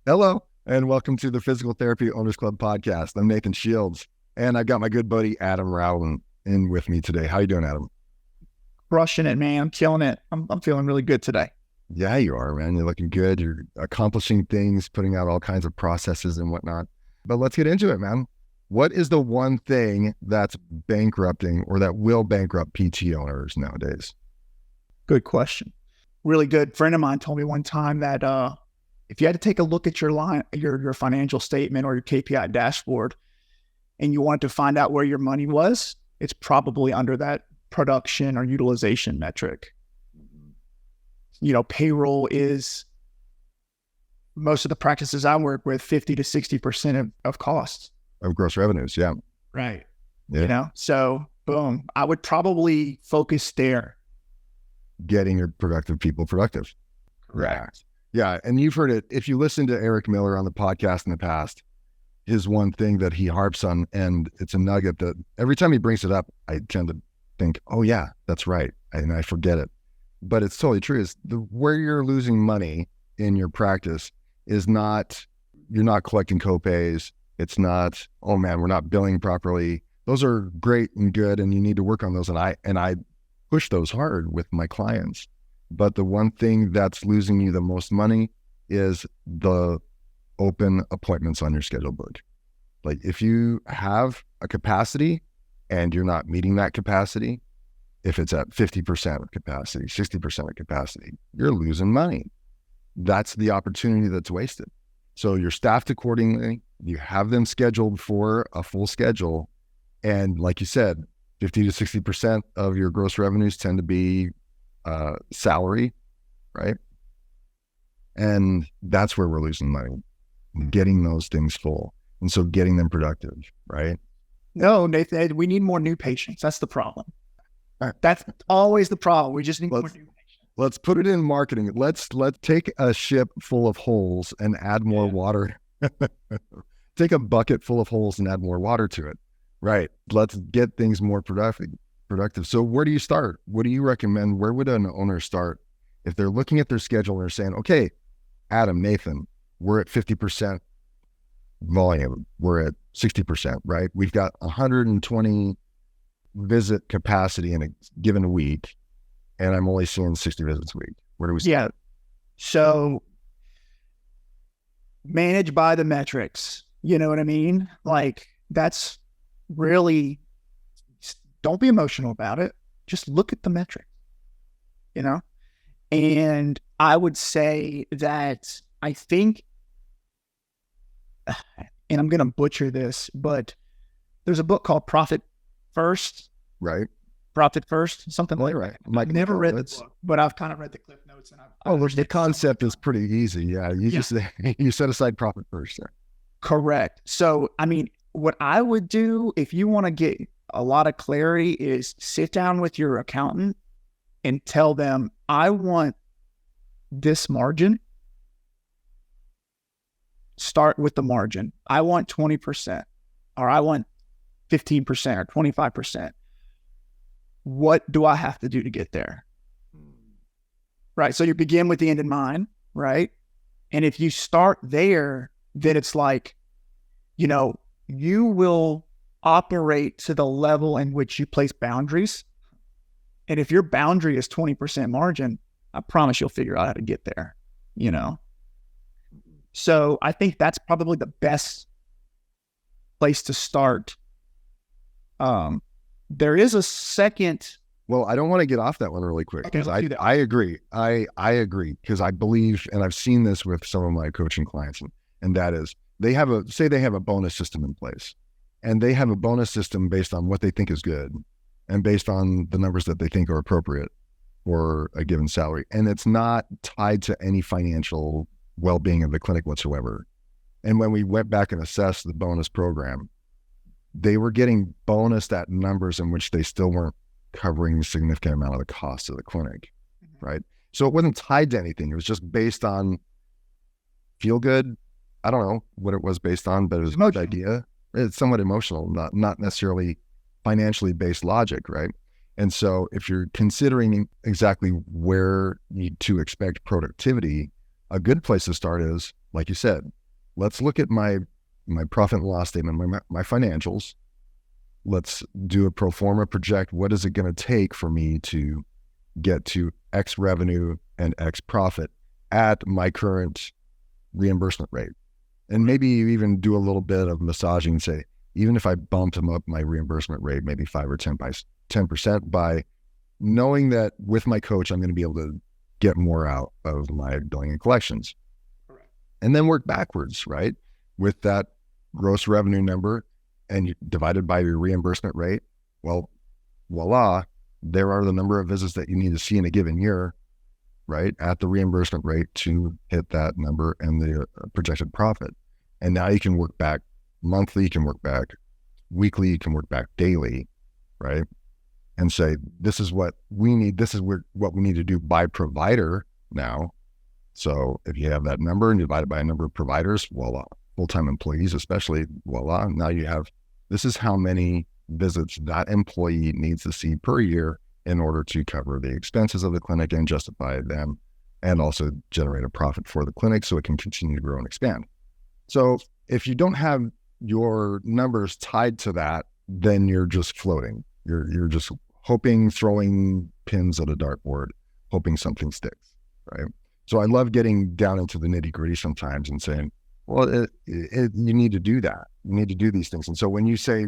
Hello, and welcome to the Physical Therapy Owners Club podcast. I'm Nathan Shields, and I've got my good buddy Adam Rowland in with me today. How you doing, Adam? Crushing it, man. I'm killing it. I'm feeling really good today. Yeah, you are, man. You're looking good. You're accomplishing things, putting out all kinds of processes and whatnot. But let's get into it, man. What is the one thing that's bankrupting or that will bankrupt PT owners nowadays? Good question. Really good. Friend of mine told me one time that if you had to take a look at your financial statement or your KPI dashboard, and you wanted to find out where your money was, it's probably under that production or utilization metric. You know, payroll is, most of the practices I work with, 50 to 60% of costs. Of gross revenues, yeah. Right. Yeah. You know, so boom, I would probably focus there. Getting your productive people productive. Correct. Yeah, and you've heard it. If you listen to Eric Miller on the podcast in the past, his one thing that he harps on, and it's a nugget that every time he brings it up, I tend to think, oh yeah, that's right. And I forget it. But it's totally true. Is where you're losing money in your practice is not, you're not collecting copays. It's not, oh man, we're not billing properly. Those are great and good, and you need to work on those. And I push those hard with my clients. But the one thing that's losing you the most money is the open appointments on your schedule book. Like if you have a capacity and you're not meeting that capacity, if it's at 50% of capacity, 60% of capacity, you're losing money. That's the opportunity that's wasted. So you're staffed accordingly, you have them scheduled for a full schedule. And like you said, 50 to 60% of your gross revenues tend to be salary, right? And that's where we're losing money, getting those things full. And so getting them productive, right? No, Nathan, we need more new patients. That's the problem. That's always the problem. We just need more new patients. Let's put it in marketing. Let's take a ship full of holes and add more water. Take a bucket full of holes and add more water to it. Right. Let's get things more productive. So where do you start? What do you recommend? Where would an owner start if they're looking at their schedule and they're saying, okay, Adam, Nathan, we're at 50% volume. We're at 60%, right? We've got 120 visit capacity in a given week, and I'm only seeing 60 visits a week. Where do we start? Yeah. So manage by the metrics. You know what I mean? Like that's really, don't be emotional about it. Just look at the metrics, you know? And I would say that I think, and I'm going to butcher this, but there's a book called Profit First. Right. Profit First, something like that. I've never read the book, but I've kind of read the cliff notes. And the concept is pretty easy. Yeah. Just, you set aside profit first there. Correct. So, I mean, what I would do if you want to get a lot of clarity is sit down with your accountant and tell them, I want this margin. Start with the margin. I want 20%, or I want 15% or 25%. What do I have to do to get there? Right. So you begin with the end in mind, right? And if you start there, then it's like, you know, you will operate to the level in which you place boundaries. And if your boundary is 20% margin, I promise you'll figure out how to get there, you know? So I think that's probably the best place to start. There is a second. Well, I don't want to get off that one really quick because I agree. I agree because I believe, and I've seen this with some of my coaching clients, and that is they have a bonus system in place, and they have a bonus system based on what they think is good and based on the numbers that they think are appropriate for a given salary. And it's not tied to any financial well-being of the clinic whatsoever. And when we went back and assessed the bonus program, they were getting bonused at numbers in which they still weren't covering a significant amount of the cost of the clinic, right? So it wasn't tied to anything. It was just based on feel good. I don't know what it was based on, but it was a good idea. It's somewhat emotional, not necessarily financially based logic, right? And so if you're considering exactly where to expect productivity, a good place to start is like you said, let's look at my profit and loss statement, my financials. Let's do a pro forma, project what is it going to take for me to get to X revenue and X profit at my current reimbursement rate. And maybe you even do a little bit of massaging and say, even if I bumped them up my reimbursement rate, maybe 5 or 10% by knowing that with my coach, I'm going to be able to get more out of my billing and collections. Correct. And then work backwards, right? With that gross revenue number and divided by your reimbursement rate. Well, voila, there are the number of visits that you need to see in a given year, right? At the reimbursement rate to hit that number and the projected profit. And now you can work back monthly, you can work back weekly, you can work back daily, right? And say, this is what we need. This is what we need to do by provider now. So if you have that number and you divide it by a number of providers, voila, full-time employees especially, voila, now you have, this is how many visits that employee needs to see per year in order to cover the expenses of the clinic and justify them and also generate a profit for the clinic so it can continue to grow and expand. So if you don't have your numbers tied to that, then you're just floating. You're just hoping, throwing pins at a dartboard, hoping something sticks, right? So I love getting down into the nitty gritty sometimes and saying, well, you need to do that. You need to do these things. And so when you say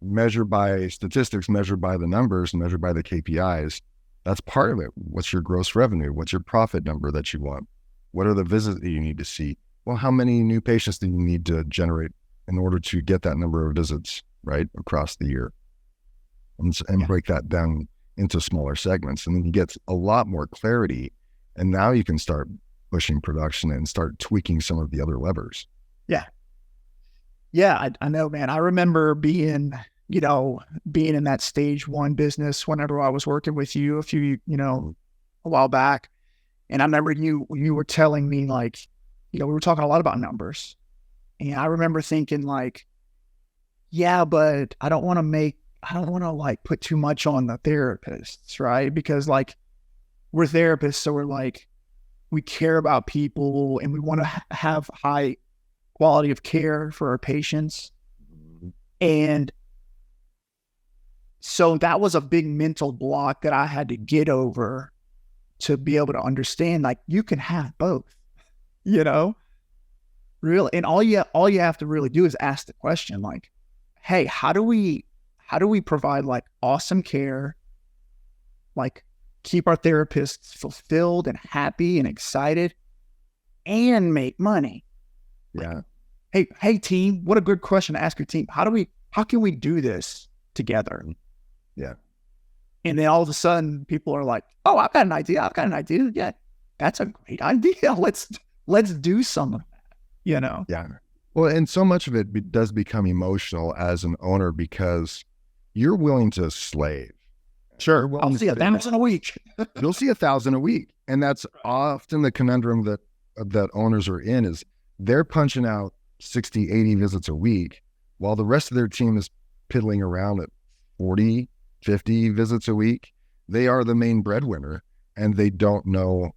measure by statistics, measure by the numbers, measure by the KPIs, that's part of it. What's your gross revenue? What's your profit number that you want? What are the visits that you need to see? Well, how many new patients do you need to generate in order to get that number of visits, right, across the year? And break that down into smaller segments. And then you get a lot more clarity. And now you can start pushing production and start tweaking some of the other levers. Yeah. Yeah, I know, man. I remember being in that stage one business whenever I was working with you a while back. And I remember you were telling me, like, we were talking a lot about numbers. And I remember thinking, like, yeah, but I don't want to like put too much on the therapists, right? Because like we're therapists, so we're like, we care about people and we want to have high quality of care for our patients. And so that was a big mental block that I had to get over to be able to understand, like, you can have both, really. And all you have to really do is ask the question, like, hey, how do we provide like awesome care, like keep our therapists fulfilled and happy and excited and make money? Yeah. Hey team, what a good question to ask your team. How can we do this together? Yeah. And then all of a sudden people are like, oh, I've got an idea. Yeah, that's a great idea. Let's do some of that, Yeah. Well, and so much of it does become emotional as an owner because you're willing to slave. Sure. I'll see 1,000 a week. You'll see 1,000 a week. And that's often the conundrum that owners are in, is they're punching out 60, 80 visits a week while the rest of their team is piddling around at 40, 50 visits a week. They are the main breadwinner and they don't know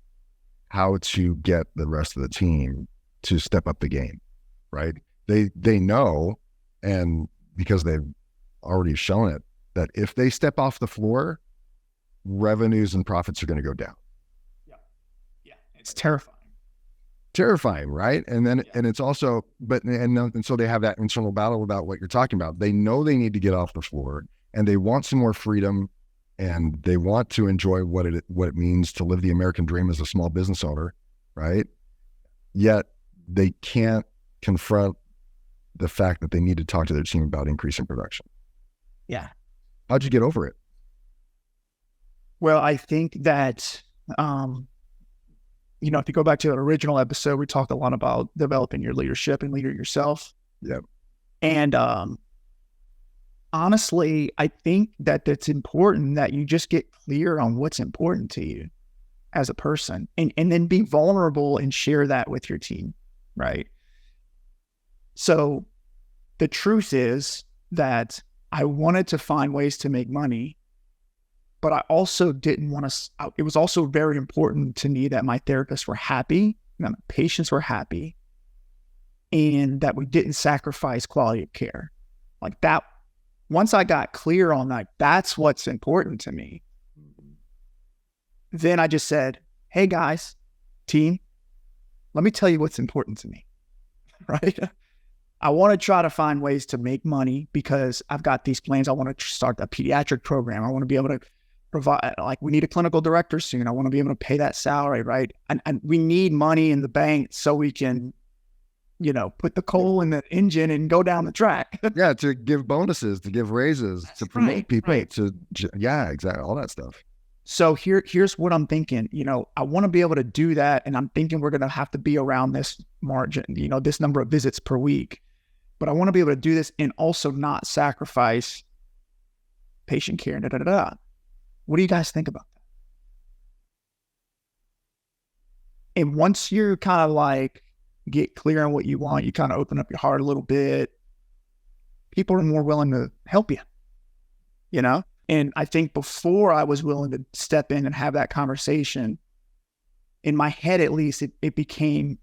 how to get the rest of the team to step up the game, right? They know, and because they've already shown it, that if they step off the floor, revenues and profits are going to go down. Yeah. It's terrifying, right? And then, and it's also, and so they have that internal battle about what you're talking about. They know they need to get off the floor and they want some more freedom and they want to enjoy what it means to live the American dream as a small business owner, right? Yet they can't confront the fact that they need to talk to their team about increasing production. Yeah. How'd you get over it? Well, I think that, if you go back to the original episode, we talked a lot about developing your leadership and leader yourself. Yep. And honestly, I think that it's important that you just get clear on what's important to you as a person and then be vulnerable and share that with your team, right? So the truth is that I wanted to find ways to make money, but I also didn't want to, it was also very important to me that my therapists were happy, that my patients were happy, and that we didn't sacrifice quality of care. Like that, once I got clear on that, that's what's important to me. Then I just said, hey guys, team, let me tell you what's important to me, right? I want to try to find ways to make money because I've got these plans. I want to start a pediatric program. I want to be able to provide, like, we need a clinical director soon. I want to be able to pay that salary, right? And we need money in the bank so we can, put the coal in the engine and go down the track. Yeah, to give bonuses, to give raises, to promote people, exactly, all that stuff. So here's what I'm thinking. I want to be able to do that, and I'm thinking we're going to have to be around this margin, this number of visits per week. But I want to be able to do this and also not sacrifice patient care. What do you guys think about that? And once you're kind of like get clear on what you want, you kind of open up your heart a little bit, people are more willing to help you, And I think before I was willing to step in and have that conversation, in my head at least, it became,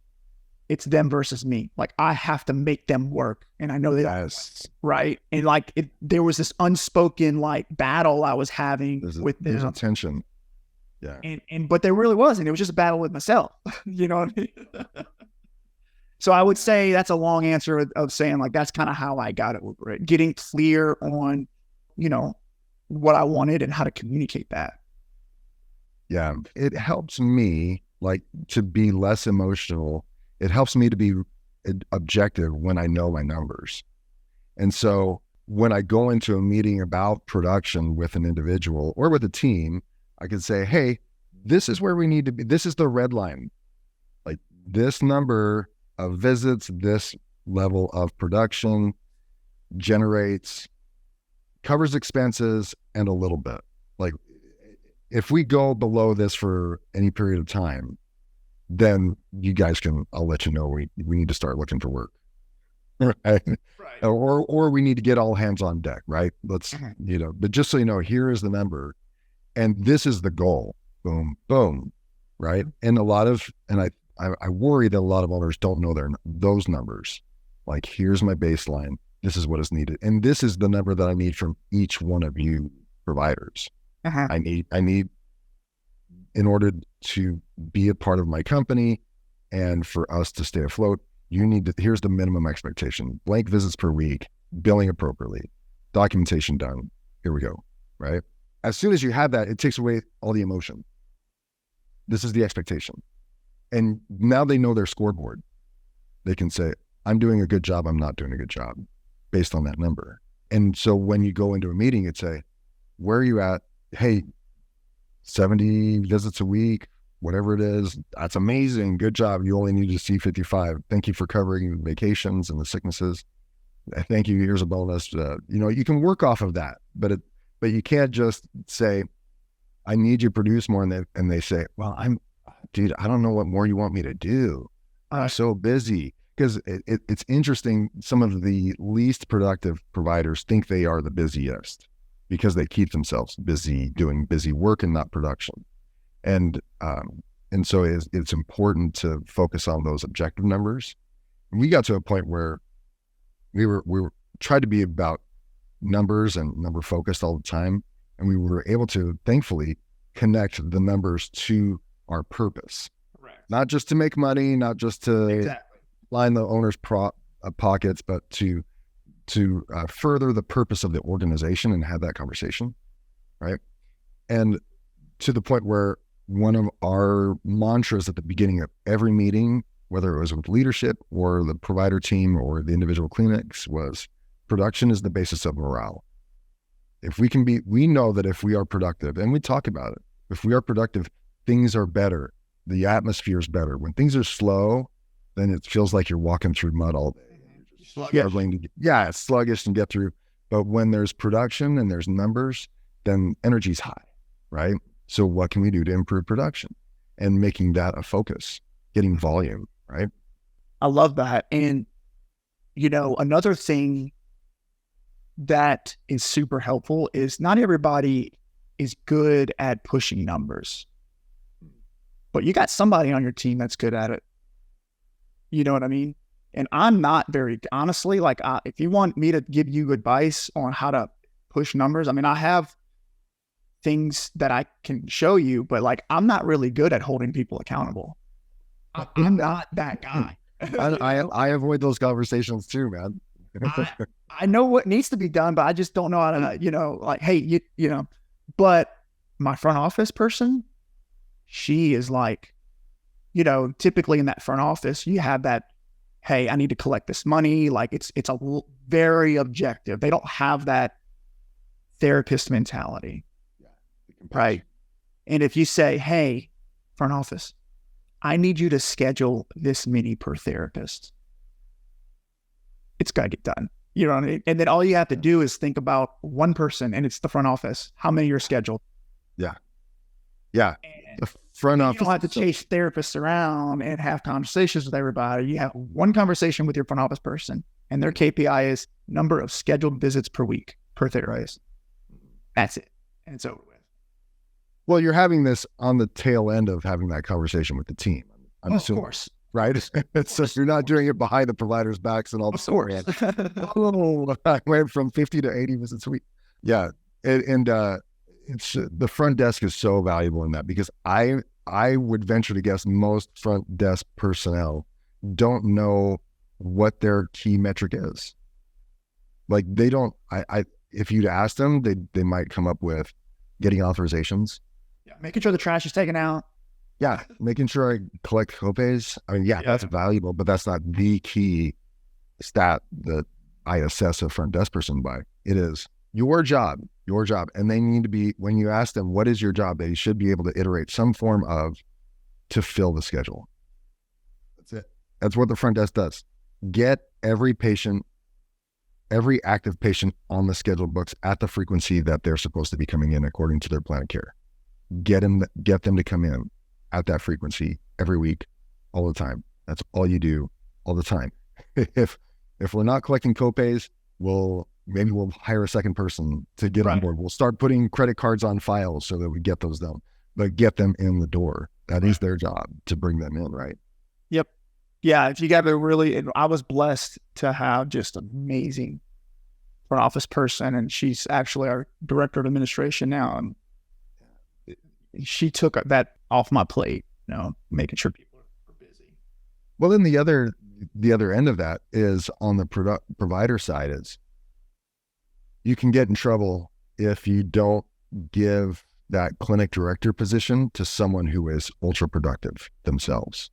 it's them versus me. Like, I have to make them work. And I know that, yes. Right? And like, there was this unspoken like battle I was having with them. There's a tension. Yeah. But there really wasn't. It was just a battle with myself. You know what I mean? So I would say that's a long answer of saying like, that's kind of how I got it over it. Getting clear on, what I wanted and how to communicate that. Yeah. It helps me like to be less emotional. It helps me to be objective when I know my numbers. And so when I go into a meeting about production with an individual or with a team, I can say, hey, this is where we need to be. This is the red line. Like this number of visits, this level of production covers expenses and a little bit. Like if we go below this for any period of time, then you guys I'll let you know we need to start looking for work. Right. Or we need to get all hands on deck, right? Let's, but just so you know, here is the number and this is the goal. Boom, boom. Right. And I worry that a lot of owners don't know those numbers. Like, here's my baseline. This is what is needed. And this is the number that I need from each one of you providers. I need, in order to be a part of my company and for us to stay afloat, here's the minimum expectation: blank visits per week, billing appropriately, documentation done. Here we go. Right. As soon as you have that, it takes away all the emotion. This is the expectation. And now they know their scoreboard. They can say, I'm doing a good job. I'm not doing a good job based on that number. And so when you go into a meeting, you'd say, where are you at? Hey, 70 visits a week, whatever it is. That's amazing. Good job. You only need to see 55. Thank you for covering vacations and the sicknesses. Thank you. Here's a bonus. You can work off of that, but you can't just say, I need you to produce more. And they say, well, dude, I don't know what more you want me to do. I'm so busy. Because it's interesting. Some of the least productive providers think they are the busiest because they keep themselves busy doing busy work and not production. And so it's important to focus on those objective numbers. And we got to a point where we were tried to be about numbers and number focused all the time. And we were able to, thankfully, connect the numbers to our purpose. Correct. Not just to make money, not just to line the owner's pockets, but to further the purpose of the organization and have that conversation, right? And to the point where one of our mantras at the beginning of every meeting, whether it was with leadership or the provider team or the individual clinics, was production is the basis of morale. If we know that if we are productive, and we talk about it, if we are productive, things are better. The atmosphere is better. When things are slow, then it feels like you're walking through mud all day. It's sluggish and get through. But when there's production and there's numbers, then energy's high, right? So what can we do to improve production and making that a focus, getting volume, right? I love that. And, another thing that is super helpful is not everybody is good at pushing numbers, but you got somebody on your team that's good at it. You know what I mean? And I'm not very, honestly, like if you want me to give you advice on how to push numbers, I mean, I have things that I can show you, but like, I'm not really good at holding people accountable. I'm not that guy. I avoid those conversations too, man. I know what needs to be done, but I just don't know how to, like, hey, but my front office person, she is like, typically in that front office, you have that, hey, I need to collect this money. Like it's very objective. They don't have that therapist mentality. Right. And if you say, hey, front office, I need you to schedule this many per therapist, it's got to get done. You know what I mean? And then all you have to do is think about one person, and it's the front office. How many are scheduled? Yeah. Yeah. The front office. You don't have to chase therapists around and have conversations with everybody. You have one conversation with your front office person, and their KPI is number of scheduled visits per week per therapist. That's it. And it's over with. Well, you're having this on the tail end of having that conversation with the team. I'm assuming, of course. Right? It's just, you're not doing it behind the providers' backs and all the stories. I went from 50 to 80 visits a week. Yeah. And it's the front desk is so valuable in that, because I would venture to guess most front desk personnel don't know what their key metric is. Like they don't, if you'd ask them, they might come up with getting authorizations. Yeah. Making sure the trash is taken out. Yeah. Making sure I collect copays. I mean, that's valuable, but that's not the key stat that I assess a front desk person by. It is your job. And they need to be, when you ask them, what is your job? They should be able to iterate some form of to fill the schedule. That's it. That's what the front desk does. Get every active patient on the scheduled books at the frequency that they're supposed to be coming in according to their plan of care. Get them to come in at that frequency every week, all the time. That's all you do all the time. If we're not collecting copays, maybe we'll hire a second person to get on board. We'll start putting credit cards on file so that we get those done, but get them in the door. That is their job, to bring them in, right? Yep. Yeah. If you got I was blessed to have just an amazing front office person, and she's actually our director of administration now. And she took that off my plate, making sure people are busy. Well, then the other end of that is on the provider side is you can get in trouble if you don't give that clinic director position to someone who is ultra productive themselves.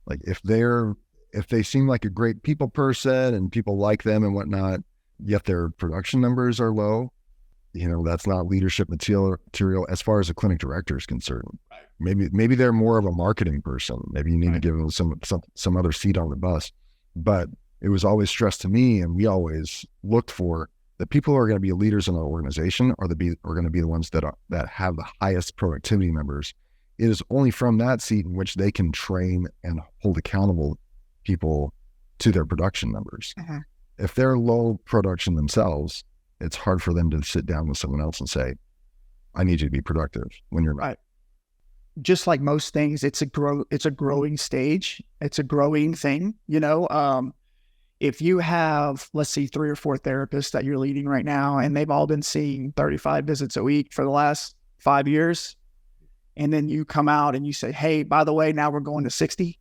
Like if they seem like a great people person and people like them and whatnot, yet their production numbers are low, that's not leadership material as far as a clinic director is concerned. Right. Maybe they're more of a marketing person. Maybe you need to give them some other seat on the bus. But it was always stressed to me, and we always looked for the people who are going to be leaders in our organization are going to be the ones that have the highest productivity numbers. It is only from that seat in which they can train and hold accountable people to their production numbers. Uh-huh. If they're low production themselves, it's hard for them to sit down with someone else and say, I need you to be productive when you're not. Right. Just like most things, it's a growing stage. It's a growing thing, if you have, let's see, 3 or 4 therapists that you're leading right now, and they've all been seeing 35 visits a week for the last 5 years, and then you come out and you say, hey, by the way, now we're going to 60,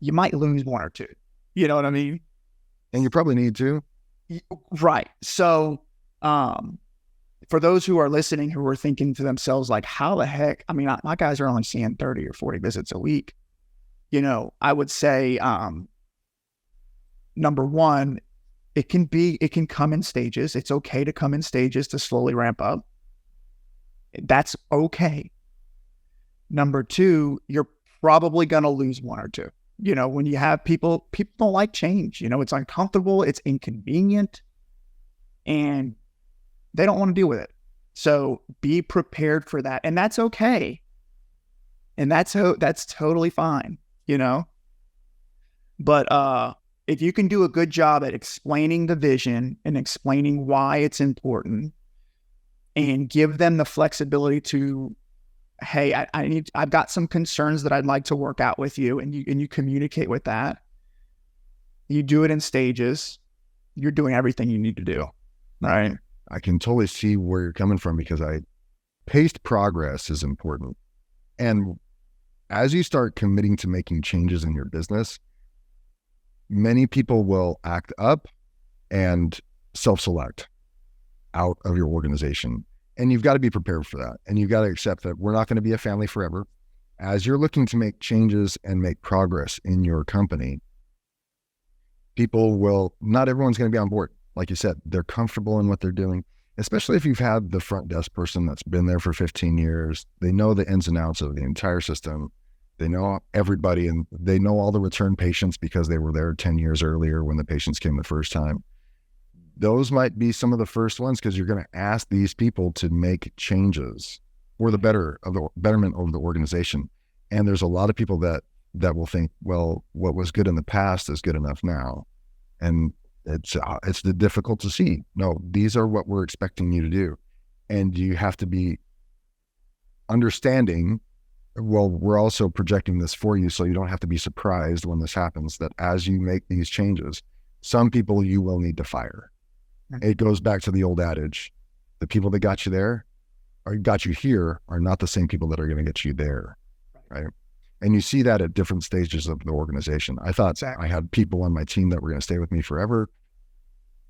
you might lose 1 or 2. You know what I mean? And you probably need to. Right. So for those who are listening, who are thinking to themselves, like, how the heck, I mean, my guys are only seeing 30 or 40 visits a week. I would say, number one, it can come in stages. It's okay to come in stages to slowly ramp up. That's okay. Number 2, you're probably going to lose 1 or 2. When you have people don't like change, it's uncomfortable, it's inconvenient, and they don't want to deal with it. So be prepared for that. And that's okay. And that's totally fine, but, if you can do a good job at explaining the vision and explaining why it's important, and give them the flexibility to, hey, I've got some concerns that I'd like to work out with you, and you communicate with that, You do it in stages. You're doing everything you need to do, right? I can totally see where you're coming from, because paced progress is important. And as you start committing to making changes in your business, many people will act up and self-select out of your organization. And you've got to be prepared for that. And you've got to accept that we're not going to be a family forever. As you're looking to make changes and make progress in your company, not everyone's going to be on board. Like you said, they're comfortable in what they're doing, especially if you've had the front desk person that's been there for 15 years. They know the ins and outs of the entire system. They know everybody, and they know all the return patients because they were there 10 years earlier when the patients came the first time. Those might be some of the first ones, because you're going to ask these people to make changes for the betterment of the organization. And there's a lot of people that will think, well, what was good in the past is good enough now. And it's difficult to see. No, these are what we're expecting you to do. And you have to be understanding, well, we're also projecting this for you, so you don't have to be surprised when this happens, that as you make these changes, some people you will need to fire. It goes back to the old adage, the people that got you there or got you here are not the same people that are going to get you there, right? And you see that at different stages of the organization. I thought I had people on my team that were going to stay with me forever,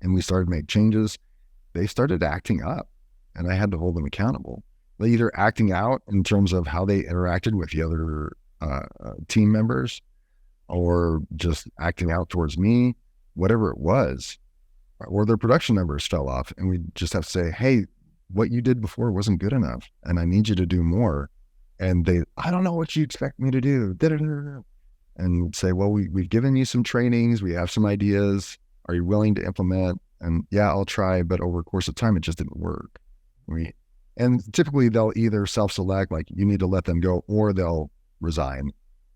and we started to make changes. They started acting up, and I had to hold them accountable. They either acting out in terms of how they interacted with the other team members, or just acting out towards me, whatever it was, or their production numbers fell off. And we just have to say, hey, what you did before wasn't good enough, and I need you to do more. And I don't know what you expect me to do. And say, well, we've given you some trainings. We have some ideas. Are you willing to implement? And yeah, I'll try. But over the course of time, it just didn't work. And typically they'll either self-select, like you need to let them go, or they'll resign.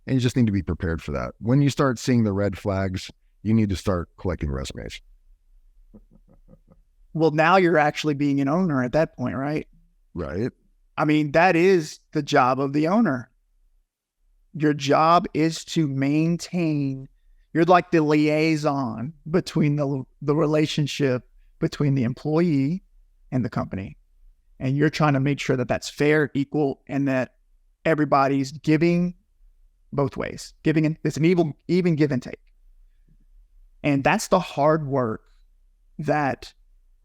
And you just need to be prepared for that. When you start seeing the red flags, you need to start collecting resumes. Well, now you're actually being an owner at that point, right? Right. I mean, that is the job of the owner. Your job is to maintain, you're like the liaison between the relationship between the employee and the company. And you're trying to make sure that that's fair, equal, and that everybody's giving both ways. It's an even give and take. And that's the hard work that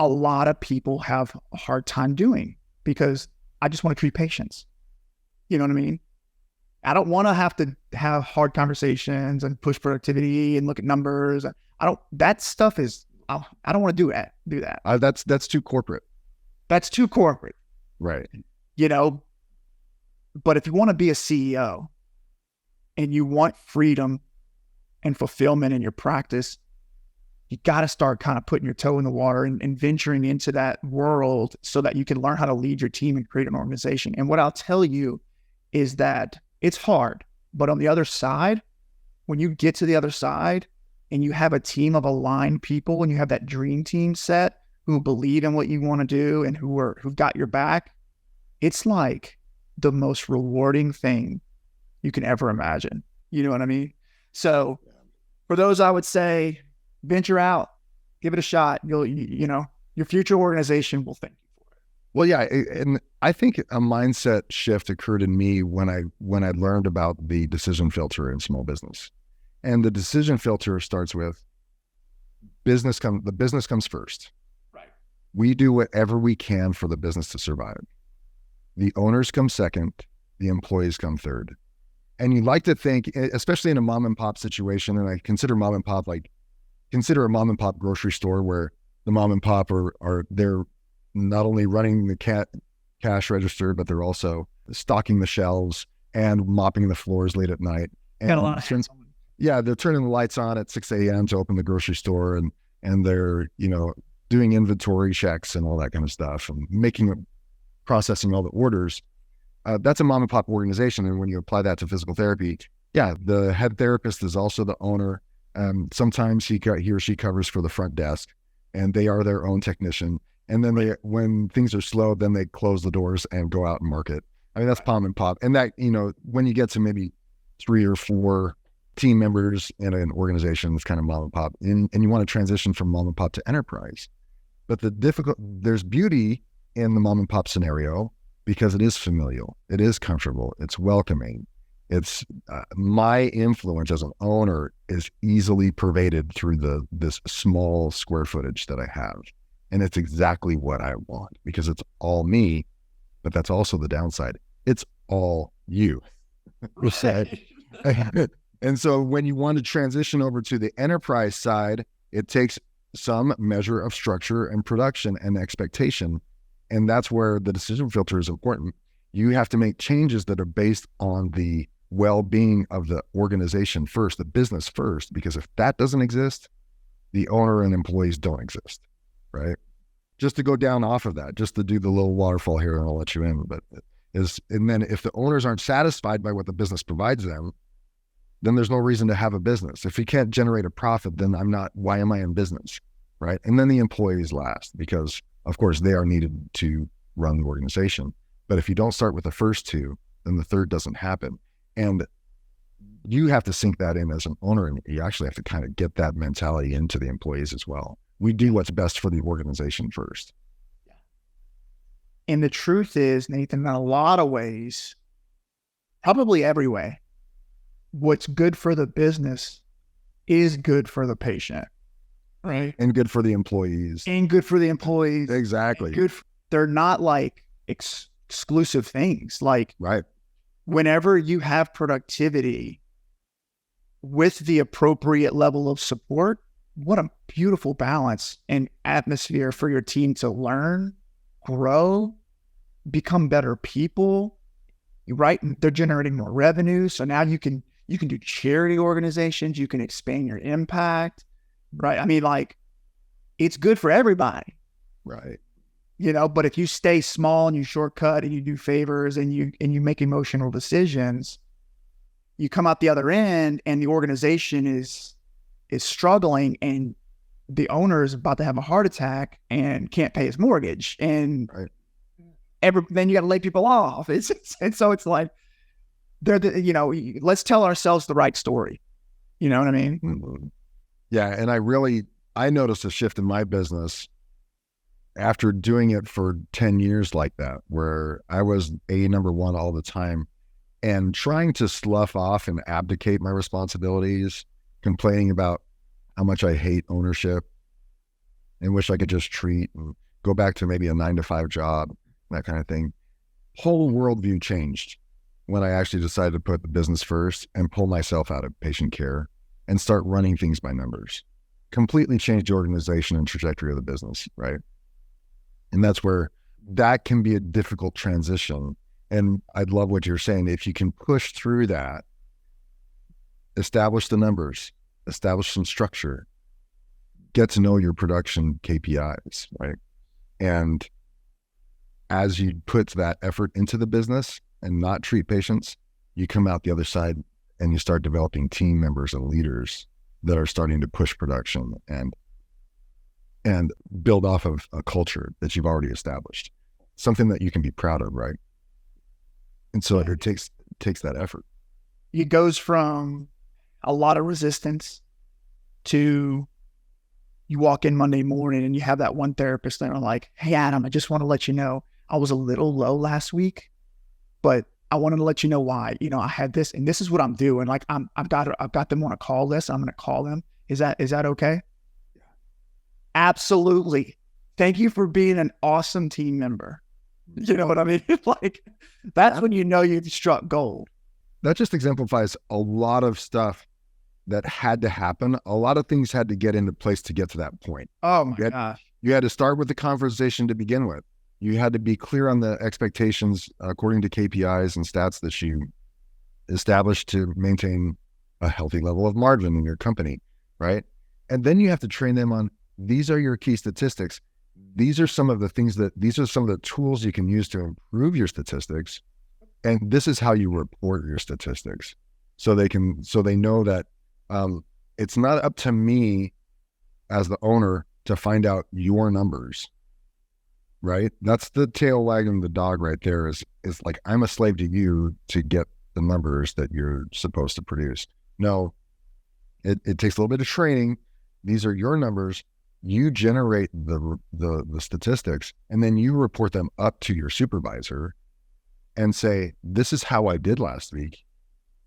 a lot of people have a hard time doing, because I just want to treat patients. You know what I mean? I don't want to have hard conversations and push productivity and look at numbers. That stuff is, I don't want to do that. That's too corporate. That's too corporate. Right. But if you want to be a CEO and you want freedom and fulfillment in your practice, you got to start kind of putting your toe in the water and venturing into that world so that you can learn how to lead your team and create an organization. And what I'll tell you is that it's hard, but on the other side, when you get to the other side and you have a team of aligned people and you have that dream team set who believe in what you want to do and who've got your back, it's like the most rewarding thing you can ever imagine. You know what I mean? So for those, I would say, venture out, give it a shot. Your future organization will thank you for it. Well, yeah. And I think a mindset shift occurred in me when I learned about the decision filter in small business. And the decision filter starts with the business comes first. Right. We do whatever we can for the business to survive. The owners come second, the employees come third. And you like to think, especially in a mom and pop situation, and I consider a mom and pop grocery store where the mom and pop they're not only running the cash register, but they're also stocking the shelves and mopping the floors late at night. And got a lot of hands on. Yeah, they're turning the lights on at 6 a.m. to open the grocery store, and they're doing inventory checks and all that kind of stuff, and processing all the orders. That's a mom and pop organization. And when you apply that to physical therapy, yeah, the head therapist is also the owner. Sometimes he or she covers for the front desk, and they are their own technician. And then when things are slow, then they close the doors and go out and market. I mean, that's mom and pop. And that, when you get to maybe 3 or 4 team members in an organization that's kind of mom and pop, and you want to transition from mom and pop to enterprise. But there's beauty in the mom and pop scenario because it is familial, it is comfortable, it's welcoming. It's my influence as an owner is easily pervaded through this small square footage that I have. And it's exactly what I want because it's all me, but that's also the downside. It's all you. Right. And so when you want to transition over to the enterprise side, it takes some measure of structure and production and expectation. And that's where the decision filter is important. You have to make changes that are based on the well-being of the organization first, the business first, because if that doesn't exist, the owner and employees don't exist, right? Just to go down off of that, just to do the little waterfall here, and I'll let you in, and then if the owners aren't satisfied by what the business provides them, then there's no reason to have a business. If you can't generate a profit, then why am I in business, right? And then the employees last, because of course they are needed to run the organization. But if you don't start with the first two, then the third doesn't happen. And you have to sink that in as an owner, and you actually have to kind of get that mentality into the employees as well. We do what's best for the organization first. And the truth is, Nathan, in a lot of ways, probably every way, what's good for the business is good for the patient, right? And good for the employees. And good for the employees. Exactly. They're not like exclusive things. Like, right. Whenever you have productivity with the appropriate level of support, what a beautiful balance and atmosphere for your team to learn, grow, become better people, right? They're generating more revenue. So now you can do charity organizations, you can expand your impact, right? I mean, like, it's good for everybody. Right. But if you stay small and you shortcut and you do favors and you make emotional decisions, you come out the other end and the organization is struggling and the owner is about to have a heart attack and can't pay his mortgage. And right. Then you got to lay people off. And so it's like, let's tell ourselves the right story. You know what I mean? Mm-hmm. Yeah. And I noticed a shift in my business after doing it for 10 years like that, where I was number one all the time and trying to slough off and abdicate my responsibilities, complaining about how much I hate ownership and wish I could just treat and go back to maybe a 9-to-5 job, that kind of thing. Whole worldview changed when I actually decided to put the business first and pull myself out of patient care and start running things by numbers. Completely changed the organization and trajectory of the business, right? And that's where that can be a difficult transition. And I'd love what you're saying. If you can push through that, establish the numbers, establish some structure, get to know your production KPIs, right? And as you put that effort into the business and not treat patients, you come out the other side and you start developing team members and leaders that are starting to push production and build off of a culture that you've already established, something that you can be proud of, right? And so it takes that effort. It goes from a lot of resistance to you walk in Monday morning and you have that one therapist that are like, "Hey, Adam, I just want to let you know I was a little low last week, but I wanted to let you know why. I had this and this is what I'm doing. Like I've got them on a call list. I'm going to call them. Is that okay?" Absolutely. Thank you for being an awesome team member. You know what I mean? Like, that's when you know you've struck gold. That just exemplifies a lot of stuff that had to happen. A lot of things had to get into place to get to that point. Oh my gosh. You had to start with the conversation to begin with. You had to be clear on the expectations according to KPIs and stats that you established to maintain a healthy level of margin in your company, right? And then you have to train them on, these are your key statistics. These are some of the tools you can use to improve your statistics. And this is how you report your statistics. So they know that it's not up to me as the owner to find out your numbers, right? That's the tail wagging the dog right there is like, I'm a slave to you to get the numbers that you're supposed to produce. No, It takes a little bit of training. These are your numbers. You generate the statistics, and then you report them up to your supervisor and say, this is how I did last week,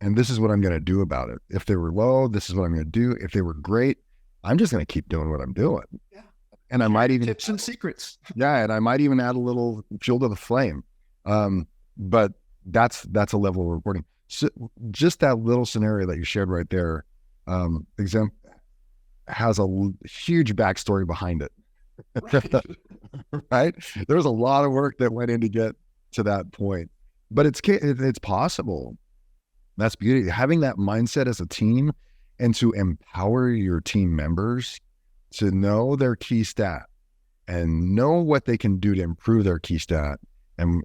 and this is what I'm going to do about it. If they were low, this is what I'm going to do. If they were great, I'm just going to keep doing what I'm doing. Yeah. And I might even tips and secrets. Yeah, and I might even add a little fuel to the flame. But that's a level of reporting. So just that little scenario that you shared right there, has a huge backstory behind it. Right? There's a lot of work that went in to get to that point, but it's possible. That's beauty. Having that mindset as a team and to empower your team members to know their key stat and know what they can do to improve their key stat and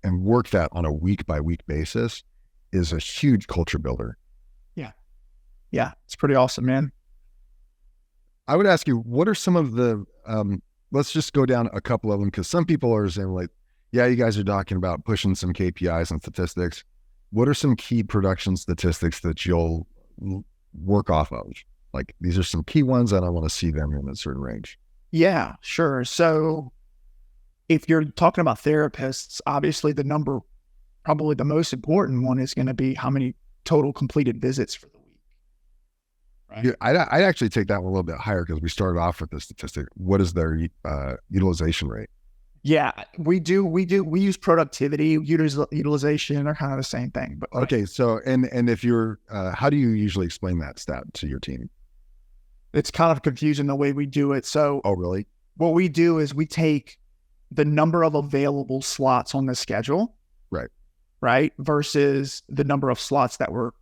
work that on a week by week basis is a huge culture builder. Yeah. It's pretty awesome, man. I would ask you, what are some of the, let's just go down a couple of them, because some people are saying like, yeah, you guys are talking about pushing some KPIs and statistics. What are some key production statistics that you'll work off of? Like, these are some key ones and I want to see them in a certain range. Yeah, sure. So if you're talking about therapists, obviously probably the most important one is going to be how many total completed visits for the week. Right. Yeah, I'd actually take that one a little bit higher, because we started off with the statistic. What is their utilization rate? Yeah, we use productivity, utilization are kind of the same thing. But okay, so and if you're, how do you usually explain that stat to your team? It's kind of confusing the way we do it. So, oh really? What we do is we take the number of available slots on the schedule, right, versus the number of slots that were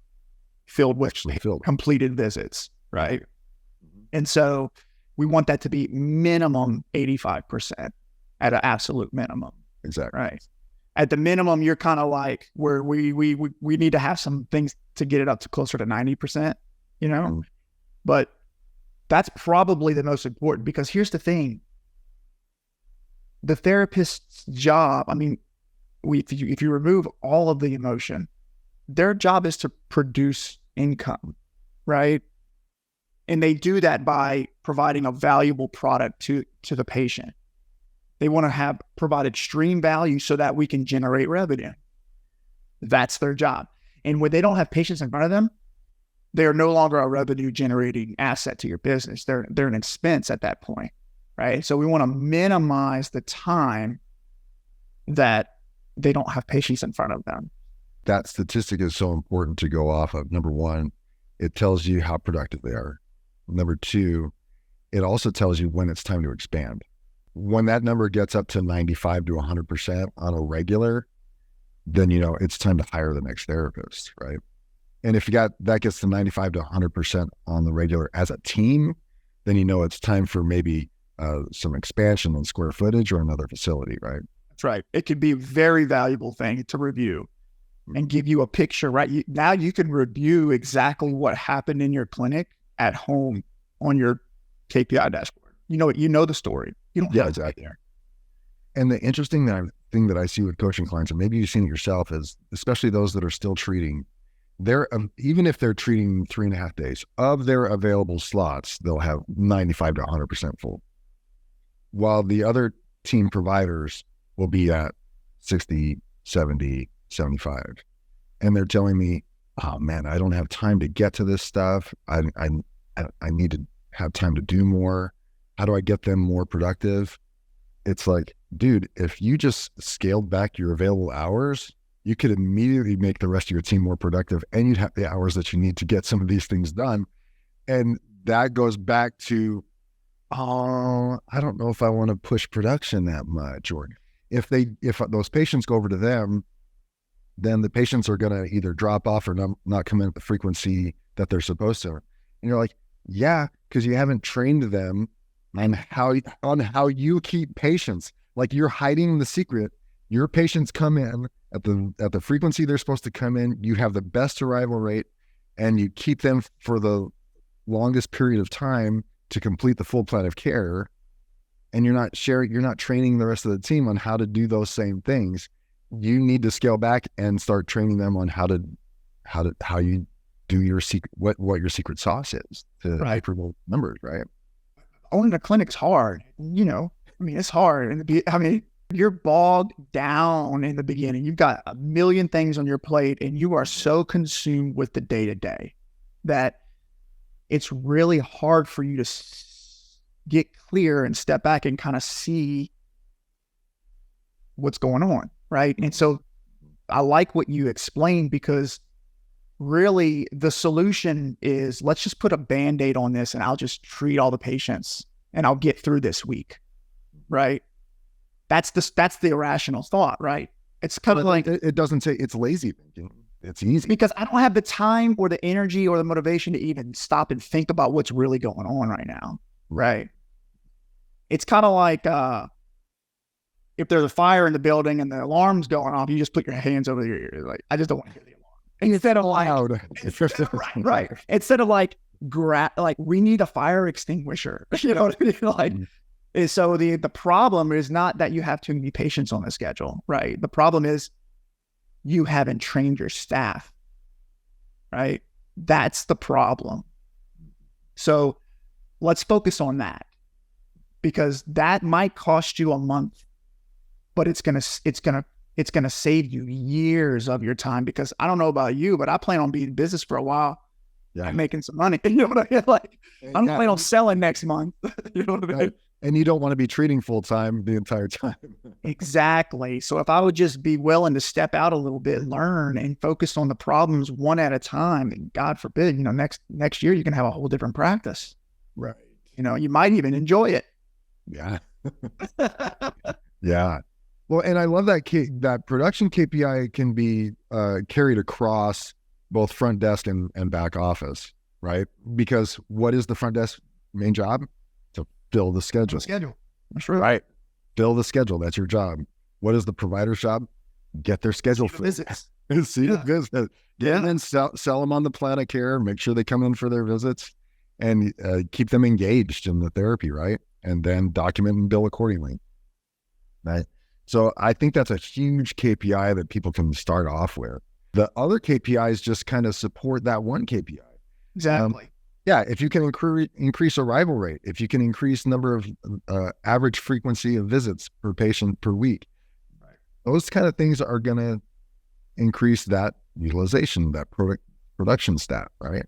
filled with completed visits, right? Mm-hmm. And so we want that to be minimum 85% at an absolute minimum. Exactly. Right. At the minimum, you're kind of like where we need to have some things to get it up to closer to 90%, Mm-hmm. But that's probably the most important, because here's the thing. The therapist's job, I mean, if you remove all of the emotion, their job is to produce income, right? And they do that by providing a valuable product to the patient. They want to have provided stream value so that we can generate revenue. That's their job. And when they don't have patients in front of them, they're no longer a revenue generating asset to your business. They're an expense at that point, right? So we want to minimize the time that they don't have patients in front of them. That statistic is so important to go off of. Number one, it tells you how productive they are. Number two, it also tells you when it's time to expand. When that number gets up to 95 to 100% on a regular, then it's time to hire the next therapist, right? And if that gets to 95 to 100% on the regular as a team, then it's time for maybe some expansion on square footage or another facility, right? That's right. It could be a very valuable thing to review and give you a picture, right? Now you can review exactly what happened in your clinic at home on your KPI dashboard. You know the story. You don't have exactly. There. And the interesting thing that I see with coaching clients, and maybe you've seen it yourself, is especially those that are still treating, even if they're treating 3.5 days, of their available slots, they'll have 95 to 100% full, while the other team providers will be at 60, 70, 75. And they're telling me, oh man, I don't have time to get to this stuff. I need to have time to do more. How do I get them more productive? It's like, dude, if you just scaled back your available hours, you could immediately make the rest of your team more productive, and you'd have the hours that you need to get some of these things done. And that goes back to, I don't know if I want to push production that much. Or if those patients go over to them, then the patients are going to either drop off or not come in at the frequency that they're supposed to. And you're like, yeah, because you haven't trained them on how you keep patients. Like, you're hiding the secret. Your patients come in at the frequency they're supposed to come in. You have the best arrival rate, and you keep them for the longest period of time to complete the full plan of care. And you're not training the rest of the team on how to do those same things. You need to scale back and start training them on how you do your secret, what your secret sauce is to Right. improve numbers, right? Owning a clinic's hard. It's hard. You're bogged down in the beginning. You've got a million things on your plate and you are so consumed with the day-to-day that it's really hard for you to get clear and step back and kind of see what's going on, right? And so I like what you explained, because really the solution is, let's just put a Band-Aid on this and I'll just treat all the patients and I'll get through this week, right? That's the irrational thought, right? It's kind of like, it doesn't say it's lazy thinking. It's easy. because I don't have the time or the energy or the motivation to even stop and think about what's really going on right now, right? It's kind of like if there's a fire in the building and the alarm's going off, you just put your hands over your ears, like, I just don't want to hear the alarm. And instead of like, right. Instead of like, we need a fire extinguisher. You know what I mean? Like, and so the problem is not that you have too many patients on the schedule, right? The problem is you haven't trained your staff, right? That's the problem. So let's focus on that, because that might cost you a month, but it's gonna save you years of your time. Because I don't know about you, but I plan on being in business for a while. Yeah, making some money. You know what I mean? Like, I don't plan on selling next month. You know what I mean? Right. And you don't want to be treating full time the entire time. Exactly. So if I would just be willing to step out a little bit, learn, and focus on the problems one at a time, and God forbid, next year you can have a whole different practice. Right. You might even enjoy it. Yeah. Yeah. Well, and I love that production KPI can be carried across both front desk and back office, right? Because what is the front desk main job? To fill the schedule. That's right. Fill the schedule. That's your job. What is the provider's job? Get their schedule filled. Visits. See the visit. Yeah. And then sell them on the plan of care. Make sure they come in for their visits, and keep them engaged in the therapy, right? And then document and bill accordingly, right? So I think that's a huge KPI that people can start off with. The other KPIs just kind of support that one KPI. Exactly. Yeah, if you can increase arrival rate, if you can increase number of average frequency of visits per patient per week, right, those kind of things are going to increase that utilization, that production stat, right?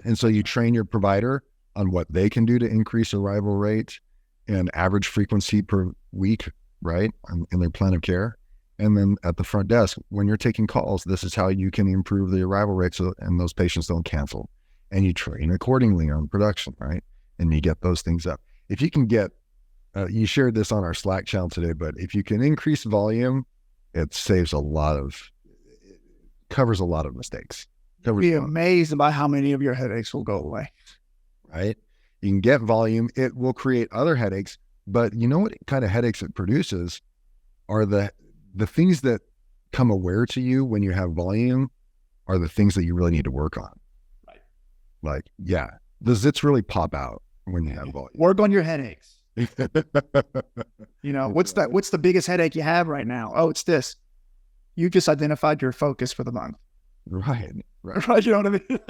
And so you train your provider on what they can do to increase arrival rate and average frequency per week, right, in their plan of care. And then at the front desk, when you're taking calls, this is how you can improve the arrival rates and those patients don't cancel. And you train accordingly on production, right? And you get those things up. If you can get, you shared this on our Slack channel today, but if you can increase volume, it covers a lot of mistakes. You'll be amazed about how many of your headaches will go away. Right? You can get volume. It will create other headaches, but you know what kind of headaches it produces are the things that come aware to you when you have volume are the things that you really need to work on. Right. Like, yeah, the zits really pop out when you have volume. Work on your headaches. What's the biggest headache you have right now? Oh, it's this. You just identified your focus for the month. Right. Right. You know what I mean?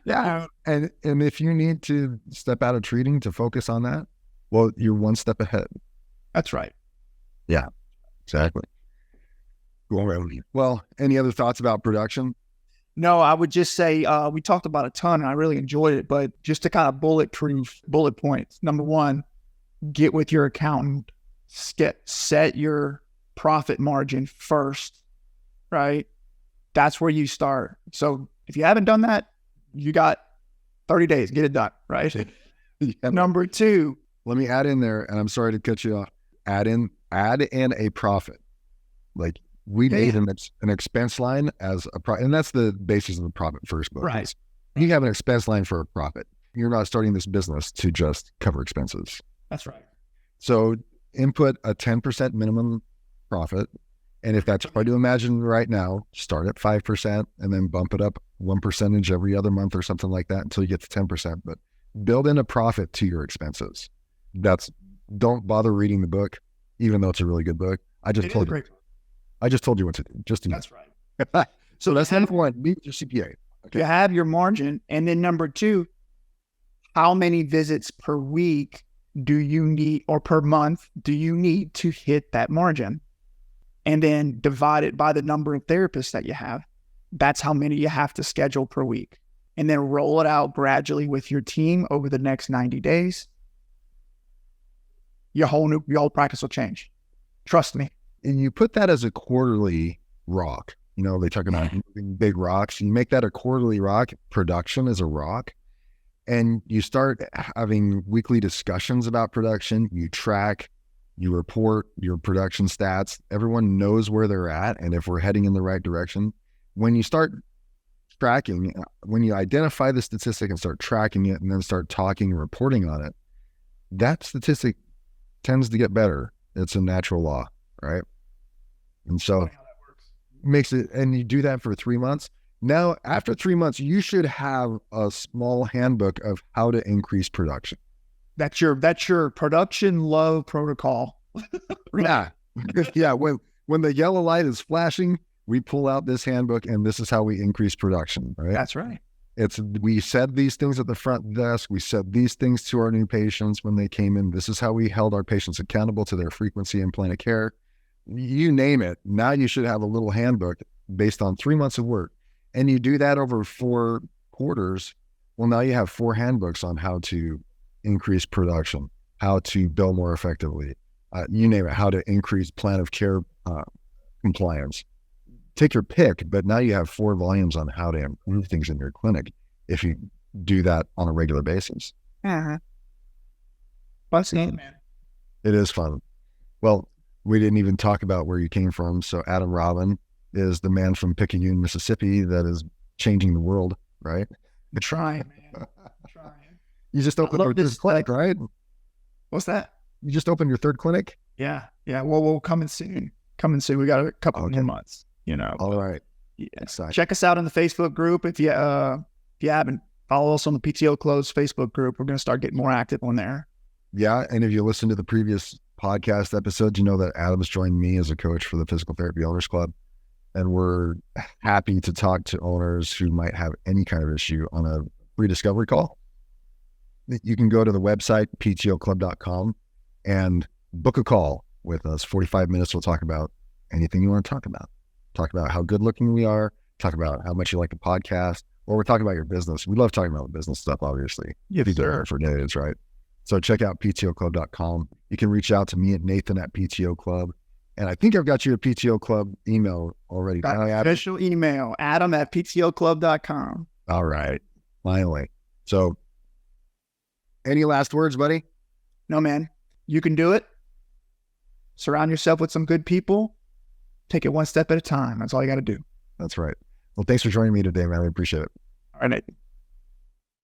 Yeah. And if you need to step out of treating to focus on that, well, you're one step ahead. That's right. Yeah, exactly. Well, any other thoughts about production? No, I would just say we talked about a ton and I really enjoyed it, but just to kind of bullet points. Number one, get with your accountant, set your profit margin first, right? That's where you start. So if you haven't done that, you got 30 days, get it done, right? Yeah. Number two. Let me add in there, and I'm sorry to cut you off. Add in a profit. Like we need an expense line as a profit, and that's the basis of the profit first book. Right. You have an expense line for a profit. You're not starting this business to just cover expenses. That's right. So input a 10% minimum profit. And if that's hard to imagine right now, start at 5% and then bump it up 1% every other month or something like that until you get to 10%. But build in a profit to your expenses. Don't bother reading the book, even though it's a really good book. I just told you what to do. That's right. So that's number one. Meet your CPA. You have your margin. And then number two, how many visits per week do you need, or per month do you need to hit that margin? And then divide it by the number of therapists that you have. That's how many you have to schedule per week. And then roll it out gradually with your team over the next 90 days. Your whole practice will change. Trust me. And you put that as a quarterly rock. You know, they talk about moving big rocks. You make that a quarterly rock. Production is a rock. And you start having weekly discussions about production. You track, you report your production stats. Everyone knows where they're at and if we're heading in the right direction. When you start tracking, when you identify the statistic and start tracking it and then start talking and reporting on it, that statistic tends to get better. It's a natural law, right? And so makes it, and you do that for 3 months. Now, after 3 months, you should have a small handbook of how to increase production. That's your production low protocol. Yeah. Yeah. When the yellow light is flashing, we pull out this handbook and this is how we increase production, right? That's right. We said these things at the front desk. We said these things to our new patients when they came in. This is how we held our patients accountable to their frequency and plan of care. You name it. Now you should have a little handbook based on 3 months of work. And you do that over 4 quarters. Well, now you have 4 handbooks on how to increase production, how to bill more effectively, you name it, how to increase plan of care compliance. Take your pick, but now you have 4 volumes on how to improve things in your clinic if you do that on a regular basis. Uh-huh. That's it, man. It is fun. Well, we didn't even talk about where you came from. So Adam Robin is the man from Picayune, Mississippi that is changing the world, right? I'm trying, man. I'm trying. You just opened your third clinic, right? What's that? You just opened your 3rd clinic? Yeah. Well, we'll coming soon. We got a couple more months, you know. All right. Yeah. Exciting. Check us out on the Facebook group. If you haven't, follow us on the PTO Close Facebook group. We're going to start getting more active on there. Yeah. And if you listen to the previous podcast episodes, you know that Adam's joined me as a coach for the Physical Therapy Owners Club. And we're happy to talk to owners who might have any kind of issue on a free discovery call. You can go to the website, ptoclub.com, and book a call with us. 45 minutes. We'll talk about anything you want to talk about. Talk about how good looking we are. Talk about how much you like the podcast, or we're talking about your business. We love talking about business stuff, obviously. Yes, sir. For days, right? So check out ptoclub.com. You can reach out to me at Nathan at PTO Club. And I think I've got your PTO Club email already. Official email, Adam at ptoclub.com. All right. Finally. So any last words, buddy? No, man. You can do it. Surround yourself with some good people. Take it one step at a time. That's all you got to do. That's right. Well, thanks for joining me today, man. I appreciate it. All right, Nathan.